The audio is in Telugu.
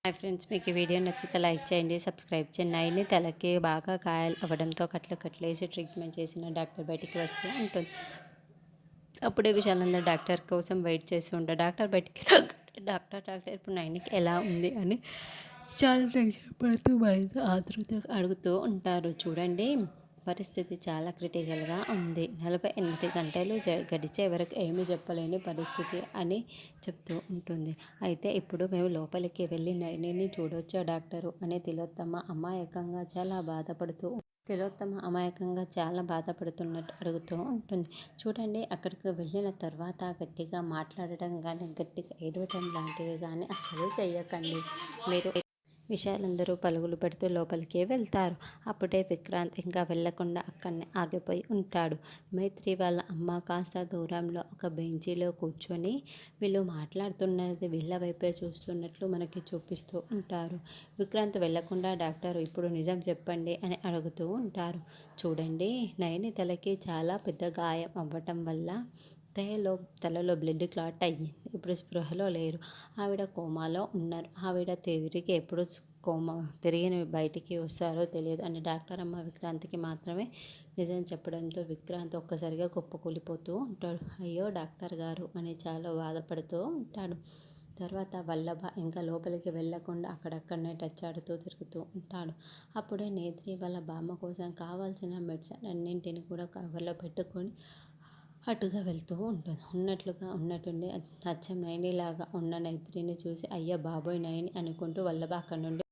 హాయ్ ఫ్రెండ్స్, మీకు ఈ వీడియో నచ్చితే లైక్ చేయండి, సబ్స్క్రైబ్ చేయండి. నైని తలకి బాగా గాయాలు అవ్వడంతో కట్లేసి ట్రీట్మెంట్ చేసిన డాక్టర్ బయటికి వస్తూ ఉంటుంది. అప్పుడే విశాలందరూ డాక్టర్ కోసం వెయిట్ చేస్తూ ఉంటారు. డాక్టర్ బయటికి డాక్టర్ ఇప్పుడు నైనికి ఎలా ఉంది అని చాలా టెన్షన్ పడుతూ బయట ఆతృతగా అడుగుతూ ఉంటారు. చూడండి, పరిస్థితి చాలా క్రిటికల్గా ఉంది. 48 గంటలు గడిచే వరకు ఏమీ చెప్పలేని పరిస్థితి అని చెప్తూ ఉంటుంది. అయితే ఇప్పుడు మేము లోపలికి వెళ్ళి నైనిని చూడొచ్చా డాక్టరు అని తిలోత్తమ అమాయకంగా చాలా బాధపడుతున్నట్టు అడుగుతూ ఉంటుంది. చూడండి, అక్కడికి వెళ్ళిన తర్వాత గట్టిగా మాట్లాడటం కానీ గట్టిగా ఏడవటం లాంటివి కానీ అస్సలు చెయ్యకండి. మీరు విషయాలందరూ పలుగులు పెడుతూ లోపలికి వెళ్తారు. అప్పుడే విక్రాంత్ ఇంకా వెళ్లకుండా అక్కడనే ఆగిపోయి ఉంటాడు. మైత్రి వాళ్ళ అమ్మ కాస్త దూరంలో ఒక బెంచీలో కూర్చొని వీళ్ళు మాట్లాడుతున్నది వీళ్ళ వైపే చూస్తున్నట్లు మనకి చూపిస్తూ ఉంటారు. విక్రాంత్ వెళ్లకుండా డాక్టర్ ఇప్పుడు నిజం చెప్పండి అని అడుగుతూ ఉంటారు. చూడండి, నయని తలకి చాలా పెద్ద గాయం అవ్వటం వల్ల తలలో బ్లడ్ క్లాట్ అయ్యింది. ఇప్పుడు స్పృహలో లేరు. ఆవిడ కోమాలో ఉన్నారు. ఆవిడ ఎప్పుడు తిరిగి బయటికి వస్తారో తెలియదు అని డాక్టర్ అమ్మ విక్రాంత్కి మాత్రమే నిజం చెప్పడంతో విక్రాంత్ ఒక్కసారిగా కుప్పకూలిపోతూ ఉంటాడు. అయ్యో డాక్టర్ గారు అని చాలా బాధపడుతూ ఉంటాడు. తర్వాత వల్లభ ఇంకా లోపలికి వెళ్లకుండా అక్కడక్కడనే టచ్ ఆడుతూ తిరుగుతూ ఉంటాడు. అప్పుడే నేత్రి వాళ్ళ బామ్మ కోసం కావాల్సిన మెడిసిన్ అన్నింటిని కూడా కవర్లో పెట్టుకొని అటుగా వెళ్తూ ఉంటుంది. ఉన్నట్టుండి అచ్చం నయనిలాగా ఉన్న నేత్రిని చూసి అయ్య బాబోయ్ నయని అనుకుంటూ వల్లభ అక్కడి నుండి